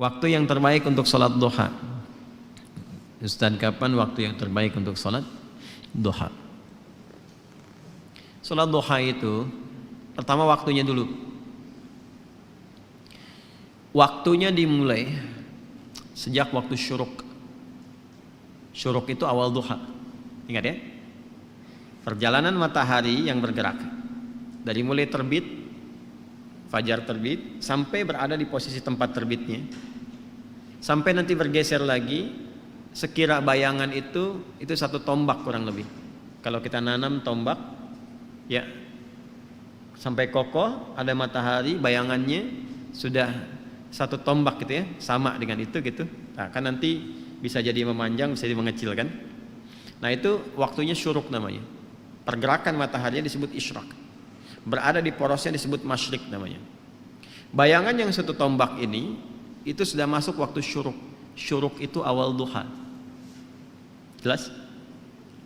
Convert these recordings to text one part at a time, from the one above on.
Waktu yang terbaik untuk sholat duha. Ustaz, kapan waktu yang terbaik untuk sholat duha? Sholat duha itu pertama waktunya dulu. Waktunya dimulai sejak waktu syuruk. Syuruk itu awal duha. Ingat ya? Perjalanan matahari yang bergerak dari mulai terbit, fajar terbit, sampai berada di posisi tempat terbitnya, sampai nanti bergeser lagi, sekira bayangan itu satu tombak kurang lebih. Kalau kita nanam tombak, ya sampai kokoh ada matahari, bayangannya sudah satu tombak gitu ya, sama dengan itu gitu. Nah, kan nanti bisa jadi memanjang, bisa jadi mengecil kan. Nah itu waktunya syuruk namanya. Pergerakan mataharinya disebut isyraq. Berada di porosnya disebut masyrik namanya. Bayangan yang satu tombak ini itu sudah masuk waktu syuruk. Syuruk itu awal duha. Jelas?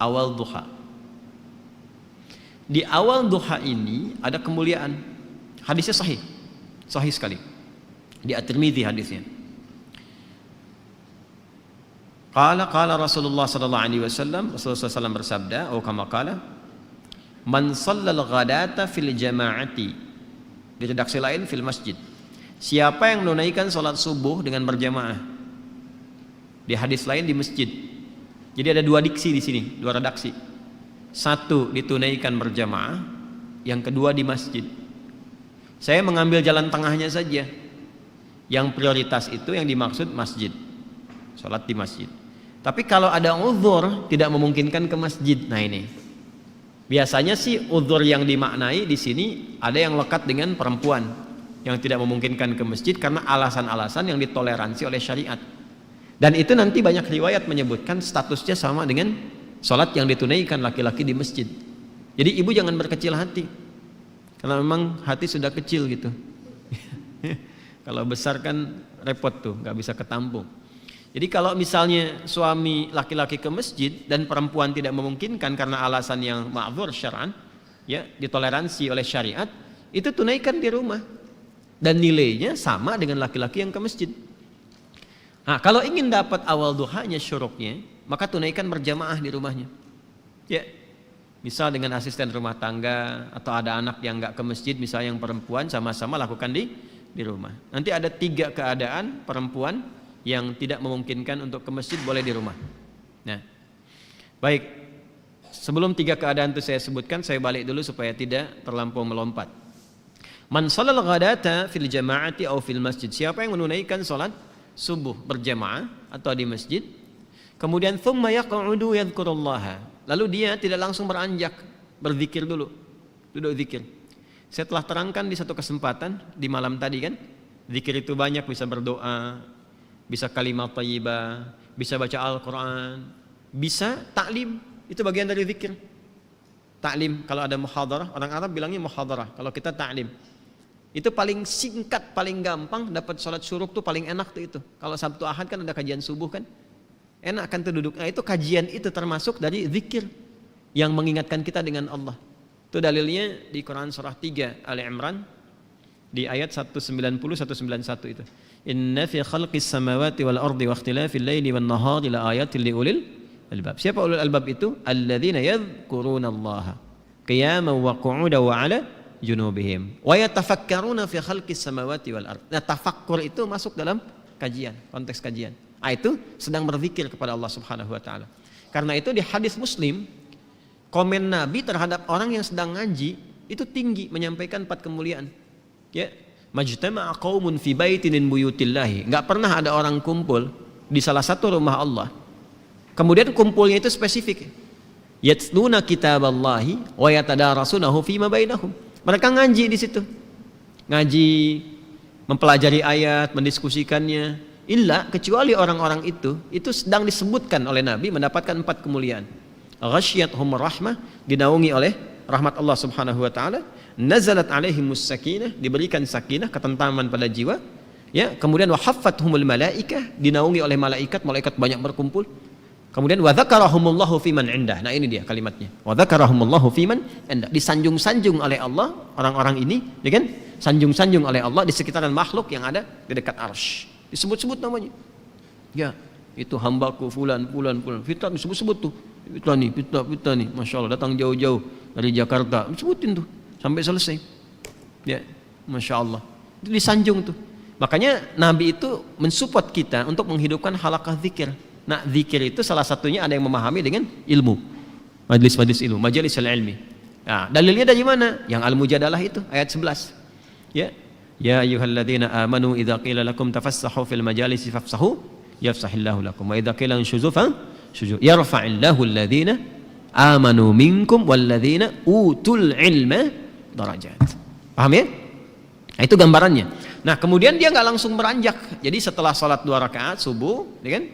Awal duha. Di awal duha ini ada kemuliaan. Hadisnya sahih. Sahih sekali. Di At-Tirmidzi hadisnya. Qala Rasulullah sallallahu alaihi wasallam, Rasulullah SAW bersabda, atau kama qala, man shallal ghadata fil jama'ati. Di redaksi lain fil masjid. Siapa yang menunaikan salat subuh dengan berjamaah. Di hadis lain di masjid. Jadi ada dua diksi di sini, dua redaksi. Satu ditunaikan berjamaah, yang kedua di masjid. Saya mengambil jalan tengahnya saja. Yang prioritas itu yang dimaksud masjid. Salat di masjid. Tapi kalau ada uzur tidak memungkinkan ke masjid. Nah ini. Biasanya sih uzur yang dimaknai di sini ada yang lekat dengan perempuan yang tidak memungkinkan ke masjid karena alasan-alasan yang ditoleransi oleh syariat. Dan itu nanti banyak riwayat menyebutkan statusnya sama dengan salat yang ditunaikan laki-laki di masjid. Jadi ibu jangan berkecil hati. Karena memang hati sudah kecil gitu. Kalau besar kan repot tuh, nggak bisa ketampung. Jadi kalau misalnya suami laki-laki ke masjid dan perempuan tidak memungkinkan karena alasan yang ma'dzur syar'an, ya ditoleransi oleh syariat, itu tunaikan di rumah dan nilainya sama dengan laki-laki yang ke masjid. Nah, kalau ingin dapat awal duhanya syuruknya, maka tunaikan berjamaah di rumahnya. Ya, misal dengan asisten rumah tangga atau ada anak yang nggak ke masjid, misalnya yang perempuan, sama-sama lakukan di rumah. Nanti ada 3 keadaan perempuan yang tidak memungkinkan untuk ke masjid boleh di rumah. Nah, baik. Sebelum 3 keadaan itu saya sebutkan, saya balik dulu supaya tidak terlampau melompat. Man shalal ghadata fil jama'ati aw fil masjid. Siapa yang menunaikan salat subuh berjamaah atau di masjid, kemudian thumma yaq'udu yadhkurullaha. Lalu dia tidak langsung beranjak, berzikir dulu. Duduk zikir. Saya telah terangkan di satu kesempatan di malam tadi kan, zikir itu banyak, bisa berdoa, bisa kalimat thayyibah, bisa baca Al-Quran, bisa taklim, itu bagian dari zikir. Taklim, kalau ada muhadarah, orang Arab bilangnya muhadarah, kalau kita taklim. Itu paling singkat, paling gampang, dapat sholat syuruk tuh paling enak tuh itu. Kalau Sabtu Ahad kan ada kajian subuh kan, enak kan tuh duduk. Nah itu kajian itu termasuk dari zikir yang mengingatkan kita dengan Allah. Itu dalilnya di Quran surah 3 Ali Imran di ayat 190-191 itu. Inna fi khalqis samawati wal ardi wa ikhtilafil laili wan nahari la ayatin liulil albab. Siapa ulul albab itu? Alladzina yadhkurunallaha qiyaman wa qu'udan wa 'ala junubihim wa yatafakkaruna fi khalqis samawati wal ardi. Nah, tafakkur itu masuk dalam kajian, konteks kajian. Ah itu sedang berzikir kepada Allah Subhanahu wa taala. Karena itu di hadis Muslim komen Nabi terhadap orang yang sedang ngaji itu tinggi, menyampaikan 4 kemuliaan. Ya, majtama'a qaumun fi baitin min buyutillahi. Enggak pernah ada orang kumpul di salah satu rumah Allah. Kemudian kumpulnya itu spesifik. Yatluna kitaballahi wa yatadarasunahu fima bainahum. Mereka ngaji di situ. Ngaji, mempelajari ayat, mendiskusikannya. Illa kecuali orang-orang itu sedang disebutkan oleh Nabi mendapatkan 4 kemuliaan. Ghasyiyatuhum rahmah, dinaungi oleh rahmat Allah Subhanahu wa taala. Nazalat alaihimus sakinah, diberikan sakinah, ketentraman pada jiwa, ya. Kemudian wa haffathumul malaikah, dinaungi oleh malaikat banyak berkumpul. Kemudian wa dzakarahumullahu fiman indah. Nah ini dia kalimatnya. Wa dzakarahumullahu fiman indah, disanjung-sanjung oleh Allah orang-orang ini, ya kan? Sanjung-sanjung oleh Allah di sekitaran makhluk yang ada di dekat arsy, di disebut-sebut namanya. Ya, itu hambaku fulan. Fitnah disebut-sebut tuh. Fitnah nih. Masya Allah, datang jauh-jauh dari Jakarta. Sebutin tuh sampai selesai. Ya, Masya Allah. Itu disanjung tuh. Makanya Nabi itu mensupport kita untuk menghidupkan halaqah zikir. Nah, zikir itu salah satunya ada yang memahami dengan ilmu. Majelis ilmu, majelis ilmi. Nah, dalilnya dari mana? Yang Al-Mujadalah itu ayat 11. Ya. Ya ayyuhalladzina amanu idza qila lakum tafassahu fil majalisi fafsahu yafsahillahu lakum wa idza qila inshuzu yarfa'illahu alladzina amanu minkum walladzina utul ilma darajat. Paham ya? Nah, itu gambarannya. Nah, kemudian dia nggak langsung beranjak. Jadi setelah sholat 2 rakaat subuh, ya kan?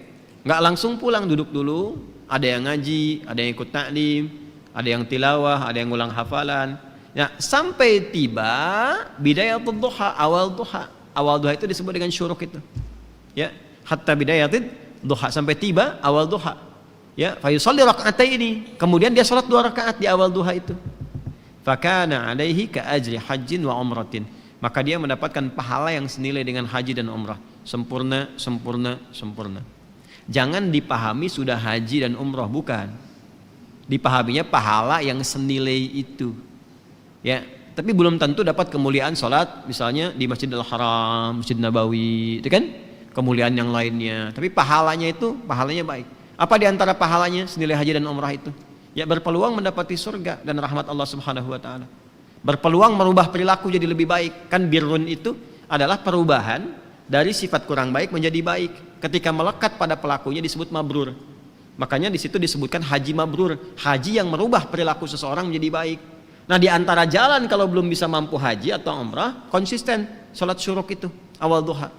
Nggak langsung pulang, duduk dulu. Ada yang ngaji, ada yang ikut taklim, ada yang tilawah, ada yang ulang hafalan. Nah, sampai tiba bidayatul duha, awal duha. Awal duha itu disebut dengan syuruk itu. Ya, hatta bidayatul duha, sampai tiba awal duha. Ya, fa yusalli raka'ataini. Kemudian dia sholat 2 rakaat di awal duha itu. Fakana alaihi ka ajri hajjin wa umratin. Maka dia mendapatkan pahala yang senilai dengan haji dan umrah. Sempurna. Jangan dipahami sudah haji dan umrah, bukan. Dipahaminya pahala yang senilai itu. Ya, tapi belum tentu dapat kemuliaan sholat misalnya di Masjidil Haram, Masjid Nabawi, itu kan kemuliaan yang lainnya. Tapi pahalanya baik. Apa di antara pahalanya senilai haji dan umrah itu? Ya, berpeluang mendapati surga dan rahmat Allah Subhanahu wa taala. Berpeluang merubah perilaku jadi lebih baik. Kan birrun itu adalah perubahan dari sifat kurang baik menjadi baik. Ketika melekat pada pelakunya disebut mabrur. Makanya di situ disebutkan haji mabrur, haji yang merubah perilaku seseorang menjadi baik. Nah, di antara jalan kalau belum bisa mampu haji atau umrah, konsisten salat syuruk itu awal duha.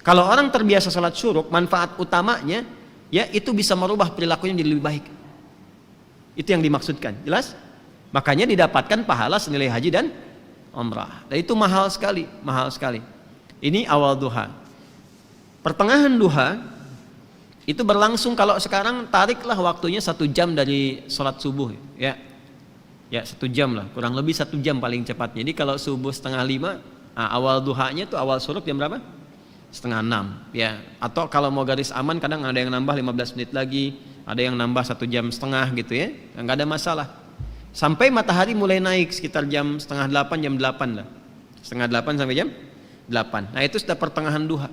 Kalau orang terbiasa salat syuruk, manfaat utamanya ya itu bisa merubah perilakunya menjadi lebih baik. Itu yang dimaksudkan. Jelas? Makanya didapatkan pahala senilai haji dan umrah. Dan itu mahal sekali. Ini awal duha. Pertengahan duha itu berlangsung, kalau sekarang tariklah waktunya 1 jam dari sholat subuh. Ya 1 jam lah, kurang lebih 1 jam paling cepat. Jadi kalau subuh 5:30, awal duhanya itu awal syuruk jam berapa? 5:30. Ya. Atau kalau mau garis aman kadang ada yang nambah 15 menit lagi, ada yang nambah 1,5 jam gitu ya. Nggak ada masalah. Sampai matahari mulai naik sekitar jam 7:30, jam 8 lah. 7:30 sampai jam 8. Nah, itu sudah pertengahan duha.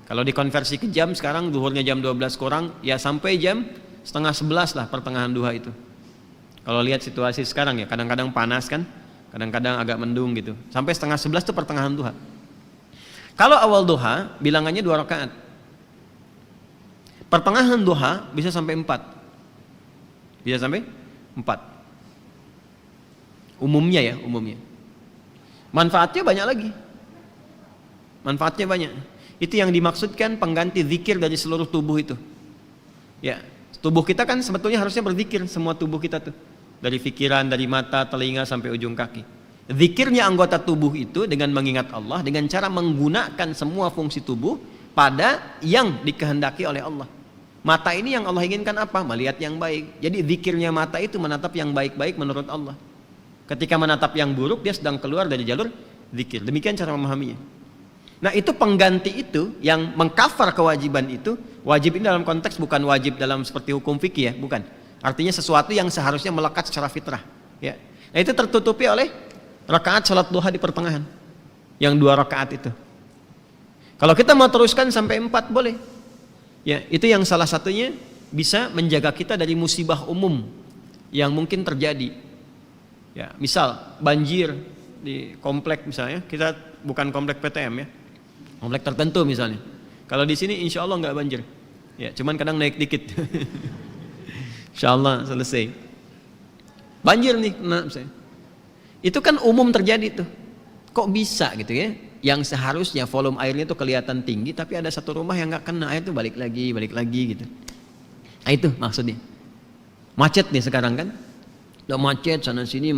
Kalau dikonversi ke jam sekarang zuhurnya jam 12 kurang, ya sampai jam 10:30 lah pertengahan duha itu. Kalau lihat situasi sekarang ya, kadang-kadang panas kan, kadang-kadang agak mendung gitu. Sampai 10:30 itu pertengahan duha. Kalau awal duha bilangannya 2 rakaat. Pertengahan duha bisa sampai 4. Bisa sampai 4. Umumnya. Manfaatnya banyak lagi. Itu yang dimaksudkan pengganti zikir dari seluruh tubuh itu. Ya, tubuh kita kan sebetulnya harusnya berzikir, semua tubuh kita tuh. Dari pikiran, dari mata, telinga sampai ujung kaki. Zikirnya anggota tubuh itu dengan mengingat Allah, dengan cara menggunakan semua fungsi tubuh pada yang dikehendaki oleh Allah. Mata ini yang Allah inginkan apa? Melihat yang baik. Jadi zikirnya mata itu menatap yang baik-baik menurut Allah. Ketika menatap yang buruk, dia sedang keluar dari jalur zikir. Demikian cara memahaminya. Nah, itu pengganti itu yang mengkafar kewajiban itu. Wajib ini dalam konteks bukan wajib dalam seperti hukum fikih ya, bukan. Artinya sesuatu yang seharusnya melekat secara fitrah. Ya. Nah, itu tertutupi oleh rakaat salat duha di pertengahan. Yang 2 rakaat itu. Kalau kita mau teruskan sampai 4 boleh. Ya, itu yang salah satunya bisa menjaga kita dari musibah umum yang mungkin terjadi. Ya, misal banjir di komplek misalnya, kita bukan komplek PTM ya, komplek tertentu misalnya. Kalau di sini insya Allah nggak banjir, ya cuman kadang naik dikit. Insya Allah selesai. Banjir nih, nah, misalnya. Itu kan umum terjadi tuh. Kok bisa gitu ya? Yang seharusnya volume airnya tuh kelihatan tinggi, tapi ada satu rumah yang nggak kena, air tuh balik lagi gitu. Nah, itu maksudnya. Macet nih sekarang kan? Udah macet sana sini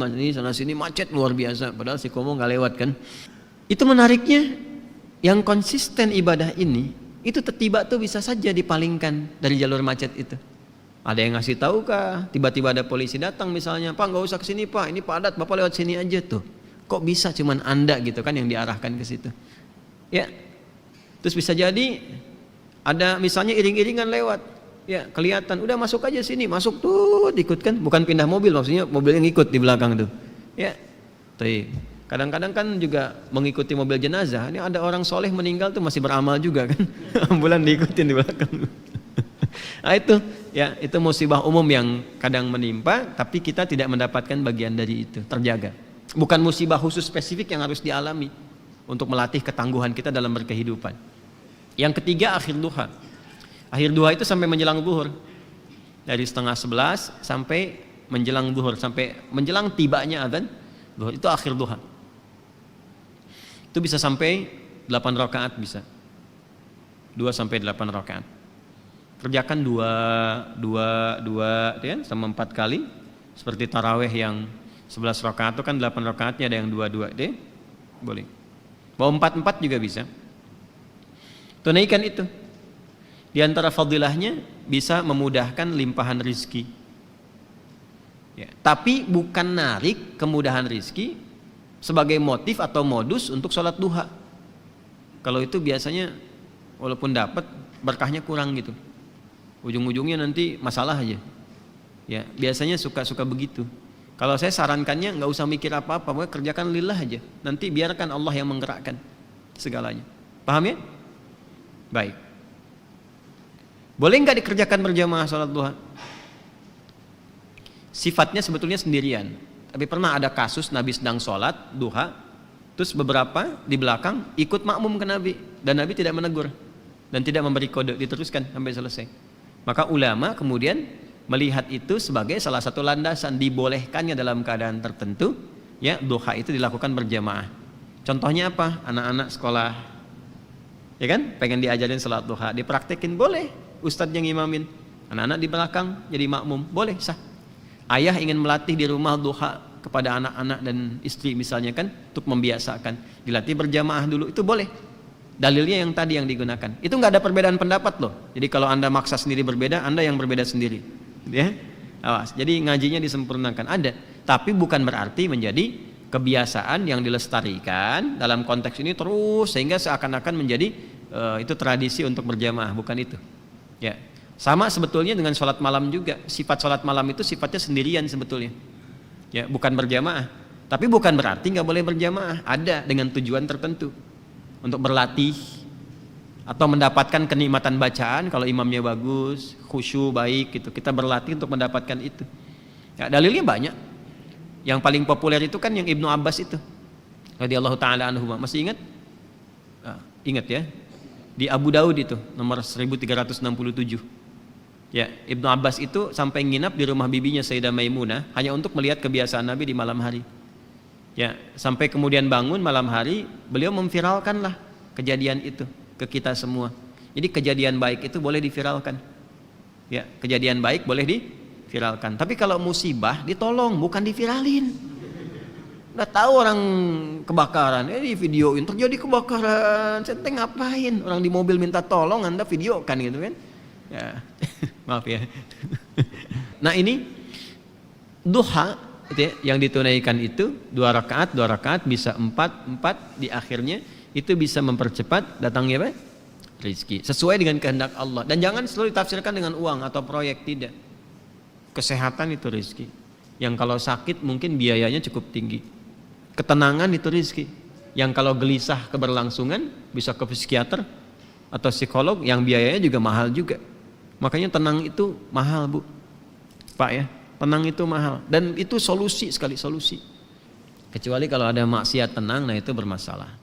macet luar biasa. Padahal si Komo nggak lewat kan. Itu menariknya, yang konsisten ibadah ini itu tiba tuh bisa saja dipalingkan dari jalur macet itu. Ada yang ngasih tahu kah? Tiba-tiba ada polisi datang misalnya, Pak nggak usah kesini Pak, ini padat, Bapak lewat sini aja tuh. Kok bisa cuman Anda gitu kan yang diarahkan ke situ? Ya, Terus bisa jadi ada misalnya iring-iringan lewat, ya kelihatan, udah masuk aja sini, masuk tuh, ikut kan, bukan pindah mobil, maksudnya mobil yang ikut di belakang tuh, ya. Tuh. Kadang-kadang kan juga mengikuti mobil jenazah. Ini ada orang soleh meninggal tuh masih beramal juga kan, ambulan diikutin di belakang. Nah itu, ya itu musibah umum yang kadang menimpa, tapi kita tidak mendapatkan bagian dari itu, terjaga. Bukan musibah khusus spesifik yang harus dialami untuk melatih ketangguhan kita dalam berkehidupan. Yang ketiga, akhir duha. Akhir duha itu sampai menjelang zuhur, dari 10:30 sampai menjelang zuhur, sampai menjelang tibanya adzan zuhur, itu akhir duha. Itu bisa sampai 8 rakaat, bisa 2 sampai 8 rakaat. Kerjakan 2 ya, sama 4 kali. Seperti taraweh yang 11 rakaat itu kan 8 rakaatnya, ada yang 2 deh, boleh. Mau 4 juga bisa. Tunaikan itu. Di antara fadilahnya bisa memudahkan limpahan rizki. Ya, tapi bukan narik kemudahan rizki sebagai motif atau modus untuk sholat duha. Kalau itu biasanya walaupun dapat, berkahnya kurang gitu. Ujung-ujungnya nanti masalah aja. Ya, biasanya suka begitu. Kalau saya sarankannya nggak usah mikir apa-apa, pokoknya kerjakan lillah aja. Nanti biarkan Allah yang menggerakkan segalanya. Paham ya? Baik. Boleh nggak dikerjakan berjamaah sholat duha? Sifatnya sebetulnya sendirian. Tapi pernah ada kasus Nabi sedang sholat duha, terus beberapa di belakang ikut makmum ke Nabi, dan Nabi tidak menegur dan tidak memberi kode, diteruskan sampai selesai. Maka ulama kemudian melihat itu sebagai salah satu landasan dibolehkannya dalam keadaan tertentu, ya duha itu dilakukan berjamaah. Contohnya apa? Anak-anak sekolah, ya kan, pengen diajarin sholat duha, dipraktekin, boleh. Ustadz yang imamin, anak-anak di belakang jadi makmum, boleh, sah. Ayah ingin melatih di rumah duha kepada anak-anak dan istri misalnya kan, untuk membiasakan, dilatih berjamaah dulu, itu boleh. Dalilnya yang tadi yang digunakan. Itu nggak ada perbedaan pendapat loh. Jadi kalau Anda maksa sendiri berbeda, Anda yang berbeda sendiri. Ya, awas. Jadi ngajinya disempurnakan, ada. Tapi bukan berarti menjadi kebiasaan yang dilestarikan dalam konteks ini terus sehingga seakan-akan menjadi itu tradisi untuk berjamaah, bukan itu. Ya. Sama sebetulnya dengan sholat malam juga. Sifat sholat malam itu sifatnya sendirian sebetulnya. Ya, bukan berjamaah. Tapi bukan berarti nggak boleh berjamaah. Ada dengan tujuan tertentu untuk berlatih atau mendapatkan kenikmatan bacaan. Kalau imamnya bagus, khusyuk baik gitu, kita berlatih untuk mendapatkan itu. Ya, dalilnya banyak. Yang paling populer itu kan yang Ibnu Abbas itu, radhiyallahu taala anhu. Masih ingat? Ingat ya. Di Abu Daud itu nomor 1367. Ya, Ibnu Abbas itu sampai nginap di rumah bibinya Sayyidah Maimunah hanya untuk melihat kebiasaan Nabi di malam hari. Ya, sampai kemudian bangun malam hari, beliau memviralkanlah kejadian itu ke kita semua. Jadi kejadian baik itu boleh diviralkan. Ya, kejadian baik boleh diviralkan. Tapi kalau musibah ditolong, bukan diviralin. Udah tahu orang kebakaran, di videoin, terjadi kebakaran, saya ngapain? Orang di mobil minta tolong, Anda videokan gitu kan? Ya, maaf ya. Nah ini duha itu ya, yang ditunaikan itu 2 rakaat bisa 4 di akhirnya, itu bisa mempercepat datangnya apa? Rizki sesuai dengan kehendak Allah. Dan jangan selalu ditafsirkan dengan uang atau proyek, tidak. Kesehatan itu rizki, yang kalau sakit mungkin biayanya cukup tinggi. Ketenangan itu rizki, yang kalau gelisah keberlangsungan bisa ke psikiater atau psikolog, yang biayanya juga mahal juga. Makanya tenang itu mahal, Bu, Pak ya, tenang itu mahal. Dan itu solusi sekali, solusi. Kecuali kalau ada maksiat tenang, nah itu bermasalah.